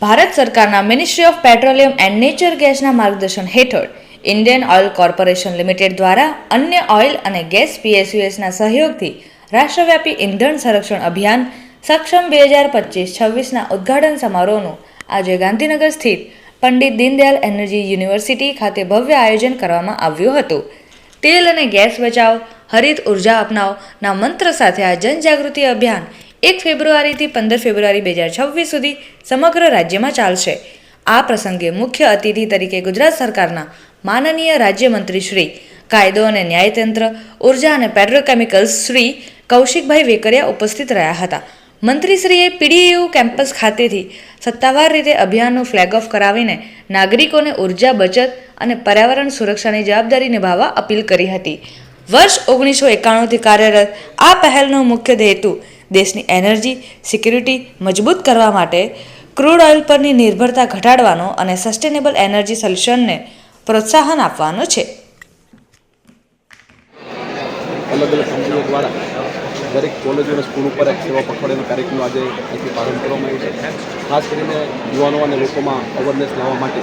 ભારત સરકારના ministry of petroleum and nature ગેસના માર્ગદર્શન હેઠળ ઇન્ડિયન ઓઇલ કોર્પોરેશન લિમિટેડ દ્વારા અન્ય ઓઇલ અને ગેસ PSUsના સહયોગથી રાષ્ટ્રવ્યાપી ઇંધણ સંરક્ષણ અભિયાન સક્ષમ 2025-26ના ઉદ્ઘાટન સમારોહનું આજે ગાંધીનગર સ્થિત પંડિત દીનદયાળ એનર્જી યુનિવર્સિટી ખાતે ભવ્ય આયોજન કરવામાં આવ્યું હતું. તેલ અને ગેસ બચાવ, હરિત ઉર્જા અપનાવના મંત્ર સાથે આ જનજાગૃતિ અભિયાન 1 ફેબ્રુઆરીથી 15 ફેબ્રુઆરી 2026 સુધી સમગ્ર રાજ્યમાં ચાલશે. આ પ્રસંગે મુખ્ય અતિથિ તરીકે ગુજરાત સરકારના માનનીય રાજ્યમંત્રી શ્રી કાયદો અને ન્યાયતંત્ર, ઉર્જા અને પેટ્રોકેમિકલ્સ શ્રી કૌશિકભાઈ વેકરિયા ઉપસ્થિત રહ્યા હતા. મંત્રીશ્રીએ PDU કેમ્પસ ખાતેથી સત્તાવાર રીતે અભિયાનનું ફ્લેગ ઓફ કરાવીને નાગરિકોને ઉર્જા બચત અને પર્યાવરણ સુરક્ષાની જવાબદારી નિભાવવા અપીલ કરી હતી. વર્ષ 1991થી કાર્યરત આ પહેલનો મુખ્ય હેતુ દેશની એનર્જી સિક્યુરિટી મજબૂત કરવા માટે ક્રૂડ ઓઇલ પરની નિર્ભરતા ઘટાડવાનો અને સસ્ટેનેબલ એનર્જી સોલ્યુશનને પ્રોત્સાહન આપવાનો છે. અલગ અલગ કંપનીઓ દ્વારા દરેક કોલેજો અને સ્કૂલ ઉપર એક સેવા પખવાડિયાનો કાર્યક્રમ આજે અહીંથી પ્રારંભ કરવામાં આવ્યો છે. ખાસ કરીને યુવાનો અને લોકોમાં અવેરનેસ લાવવા માટે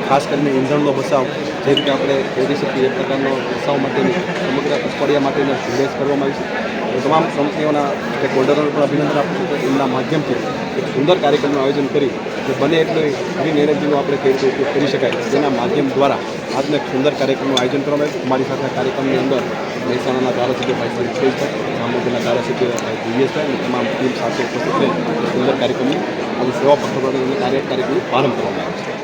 ખાસ કરીને ઈંધણનો બચાવ જે રીતે આપણે કરી શકીએ એ પ્રકારનો બચાવ માટેની સમગ્ર પખવાડિયા માટેનો ઝુંબેશ કરવામાં આવી છે. તમામ કંપનીઓના સ્ટેક હોલ્ડરોને પણ અભિનંદન આપું છું કે એમના માધ્યમથી એક સુંદર કાર્યક્રમનું આયોજન કરી કે બને એટલી ગ્રીન એનર્જીનો આપણે કઈ રીતે ઉપયોગ કરી શકાય જેના માધ્યમ દ્વારા આજનો એક સુંદર કાર્યક્રમનું આયોજન કરવામાં આવ્યું. અમારી સાથે આ કાર્યક્રમની અંદર મહેસાણાના ધારાસભ્ય ભાઈ સુરેશભાઈ, જામનગરના ધારાસભ્ય ભાઈ દિવ્યેશભાઈ અને તમામ ટીમ સાથે ઉપસ્થિત રહી સુંદર કાર્યક્રમની આજે સેવા પખવાડિયાનો કાર્યક્રમનો પ્રારંભ કરવામાં આવ્યો છે.